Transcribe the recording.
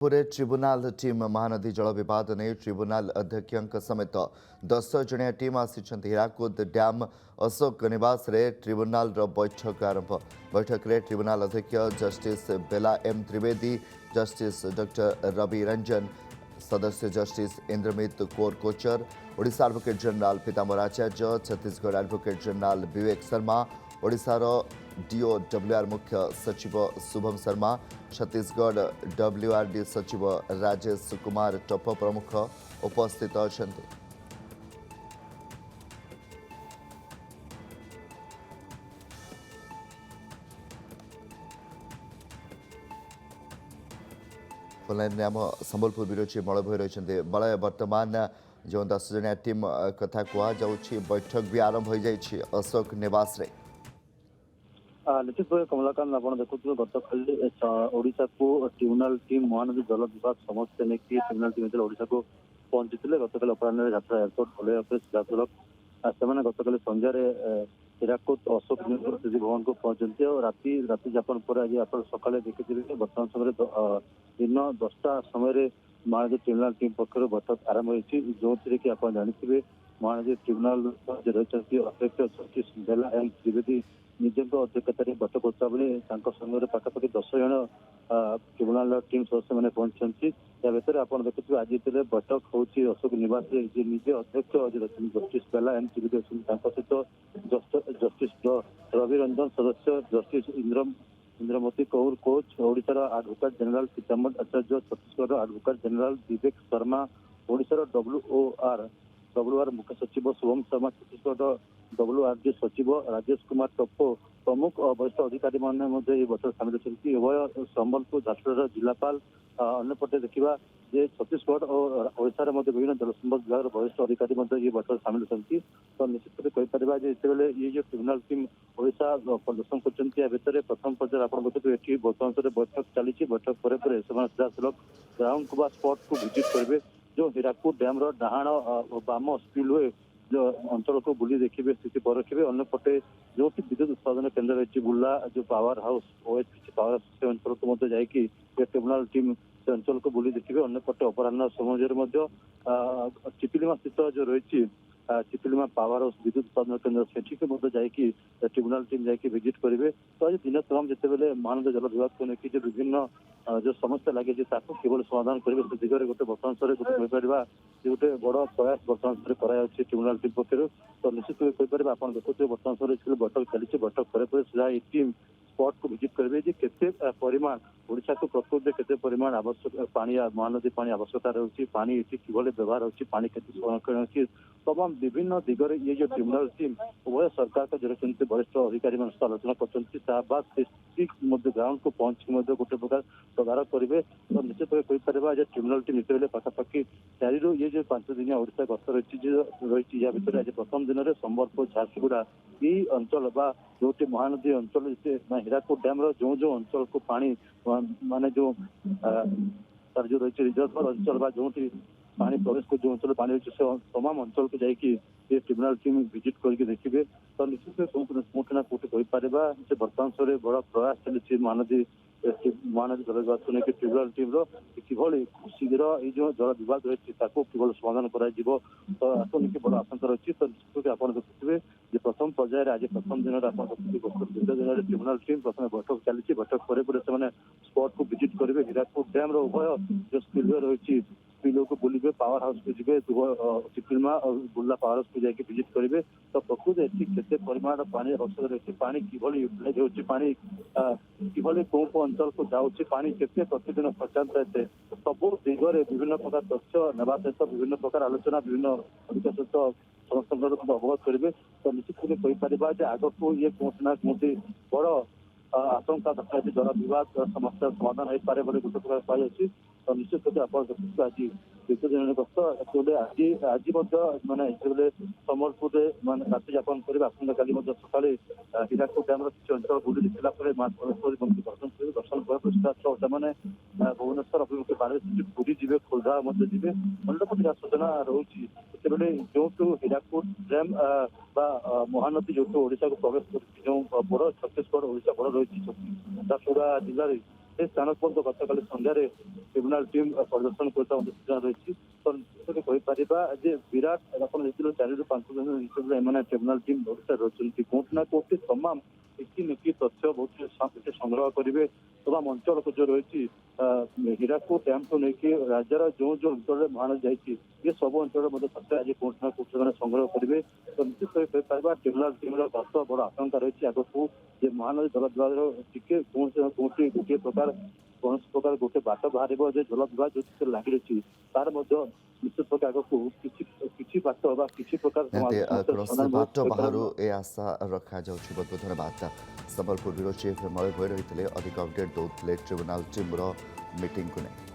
पूरे tribunal team Mahanadi जल विवाद नहीं ट्रिब्यूनाल अध्यक्ष समेत 10 जणिया टीम आसी हीराकुद डैम अशोक निवास रे ट्रिब्यूनाल बैठक आरंभ। बैठक में ट्रिब्यूनाल अध्यक्ष justice Bela M Trivedi, justice doctor Ravi Ranjan, सदस्य justice Indramit Kaur Kochar, Odisha advocate general Pitambar Acharya, Chhattisgarh advocate general Vivek Sharma, ओडिशार डीओडब्ल्यूआर मुख्य सचिव शुभम शर्मा, छत्तीसगढ़ डब्ल्यूआरडी सचिव राजेश कुमार टप प्रमुख उपस्थित अच्छा। फोनलाइन आम संबलपुर ब्यूरो चीफ बलय भई रही बलय बर्तमान जो 10 जणिया टीम कथा कहुच्छी बैठक भी आरंभ हो जाए अशोक निवास रे। निश्चित भाव कमलाकांत आप देखुए गत खाली ओडिशा को ट्रिब्यूनाल टीम महानदी जल विवाद समस्या नहीं ट्रिब्यूनाल टीम ओडिशा को पहुंची गत काली अपराह यात्रा एयरपोर्ट खोल सीधासलख से गत संध्यार हीराकुद अशोक यूनिवर्सिटी भवन को पहुंचती और राति जापन पर आज आप सका देखिए बर्तमान समय दिन 10टा समय महानदी ट्रिब्यूनाल टीम पक्ष बैठक आरंभ होती जो थी कि आप जानते महानदी ट्रिब्यूनाल रही अध्यक्ष जस्टिस बेला एम त्रिवेदी निजों अध्यक्षतार बैठक होता बेले पाखापाखि 10 जन ट्रिब्यूनाल टीम सदस्य मैंने पहुंची या भर आप देखुए आज बैठक हो अशोक निवास निजे अध्यक्ष जस्टिस बेला एम त्रिवेदी सहित जस्टिस रवि रंजन सदस्य जस्टिस इंद्रमती कौर कोच ओडिशार advocate general Pitambar Acharya Chhattisgarh advocate general Vivek Sharma ओडिशार डब्ल्यूआर मुख्य सचिव शुभम शर्मा छत्तीसगढ़ डब्ल्यूआरडी सचिव राजेश कुमार टप्पो प्रमुख वरिष्ठ अधिकारी मैंने बैठक सामिल होती उभय संबलपुर झारसुगुड़ा जिलापाल अन्यपटे देखा जे छत्तीसगढ़ और ओडिशा विभिन्न जलसंपद विभाग वरिष्ठ अधिकारी ये बैठक सामिल होती तो निश्चित कहीपर जिते ये जो ट्रिब्यूनाल टीम ओडिशा प्रदर्शन कर प्रथम पर्यायर आप देखिए बर्तमान बैठक चली बैठक पर सीधासलख ग्राउंड को स्पॉट को विजिट करेंगे जो हीराकुद डैम डाहाण बाम स्पिलवे जो अंचल को बुली देखिए स्थिति परखिए अन्यपटे जो कि विद्युत उत्पादन केन्द्र रही बुला जो पावर हाउस ओएचपीसी पावर हाउस से अंचल को जाकि ट्रिब्यूनाल टीम से अंचल को बुली देखिए अन्यपटे अपराह समय चिपिलिमा स्थित जो रही चिपिलिमा पावर हाउस विद्युत उत्पादन केन्द्र से जाकि ट्रिब्यूनाल टीम जाकि विजिट करेंगे तो आज दिन तमाम जिते महानदी जल विभाग को लेकिन जो विभिन्न जो समस्या लगे केवल समाधान करेंगे से दिगरे गोटे बर्तमान गोटे गोटे बड़ प्रयास बर्तमान कर ट्रिब्यूनाल टीम पक्ष तो निश्चित कहीपर आप देखुए बर्तमान समय बैठक चली बैठक पर सीधा ये टीम स्पॉट को विजिट करेंगे जे केते परिमाण ओडिशा को प्रकृति केते परिमाण आवश्यक पानी महानदी पानी आवश्यकता रही पानी ये किभली व्यवहार होती पानी केते संरक्षण होती तमाम विभिन्न दिगरे ये जो ट्रिब्यूनाल टीम उभय सरकार का जो वरिष्ठ अधिकारी सहित आलोचना कर ग्राउंड को पहुंची गोटे प्रकार तदारख करेंगे तो निश्चित कहीपर ट्रिब्यूनाल टीम जिते पाखापाखि 4 रू ये जो 5 दिनिया ओडिशा गस्त रही या भर आज प्रथम दिन में संबलपुर झारसुगुड़ा ये अंचल जो महानदी अंचल हीराकुद डैम जो जो अंचल को पानी माने जो रही रिजर्व अंचल जो पानी प्रवेश को जो अंचल पानी रही से तमाम अंचल को जाकि ट्रिब्यूनाल टीम विजिट करके देखिए तो निश्चित कोटि ना कोटि कहीपर बर्तमान समय बड़ प्रयास चली महानदी जल विवाद को लेकिन ट्रिब्यूनाल टीम किभली शीघ्र ये जो जल विवाद रही किभली समाधान कर बड़ आशंका रही तो निश्चित आप देखुए प्रथम पर्यायर आज प्रथम दिन द्वितीय दिन ट्रिब्यूनाल टीम प्रथम बैठक चली बैठक पर स्पॉट को विजिट करेंगे हीराकुद डैम उभय जो स्पिलवे रही स्पिलवे को बुलिबे पावर हाउस को जी चिपिलमा और बुला पावर हाउस को जाकि विजिट करेंगे तो प्रकृत केते परिमाण पानी आवश्यक रही पानी किभली यूटिलाइज होची पानी किभली कौ अंचल को जाऊँगी पानी केते प्रतिदिन खर्चांत है सब दिगरे विभिन्न प्रकार तथ्य नेवा सहित विभिन्न प्रकार आलोचना विभिन्न अधिकार सहित समस्त अवगत करेंगे तो निश्चित कहीपर आगक ये कौन ना कौन बड़ आशंका देखा जल विवाद समस्या समाधान हो पारे गोटे प्रकार कहुच्छी तो निश्चित आप देखिए आज द्वितीय दिन गस्त आज आज मानते संबलपुर में राति जापन कर आसंता काली सका हीराकुद डैम किसी अंचल बुली देखला दर्शन पर भुवनेश्वर अभिमुखे बारे पुरी जी खोर्धा जी अंडपटी सूचना रोचे जो हीराकुद डैम महानदी जो ओडिशा को प्रवेश कर जो बड़ छत्तीसगढ़ ओडिशा बड़ रही झारसुगुड़ा जिले से स्थान पर गत काली संध्यार ट्रिब्यूनाल टीम प्रदर्शन करता सूचना रही तो निश्चित कहीपर जे विराट आप देखिए 4 ରୁ 5 जन हिसाब से ट्रिब्यूनाल टीम ओडिशा रही कोटि ना कोटि तमाम टिकी तथ्य बहुत संग्रह करेंगे तमाम अंचल जो रही हीराकुद डैम को लेकिन राज्यर जो जो अंचल महानदी जाइए ये सब अंचल तथ्य आज कोटि ना कोटि संग्रह करेंगे तो निश्चित कहीपर ट्रिब्यूनाल टीम बहुत बड़ आशंका रही आगक जे महानदी जल विभाग टिके कौन गोटे प्रकार कौन प्रकार गोटे बाट बाहर जल विभाग जो लगी रही तार निश्चित प्रकार आगक किसी बाट किसी प्रकार बाट बाहर ए आशा रखा बहुत बहुत धन्यवाद संबलपुर ब्यूरो चीफ मलय भोई रही अधिक अपडेट दौले ट्रिब्यूनाल टीम मीटिंग को नहीं।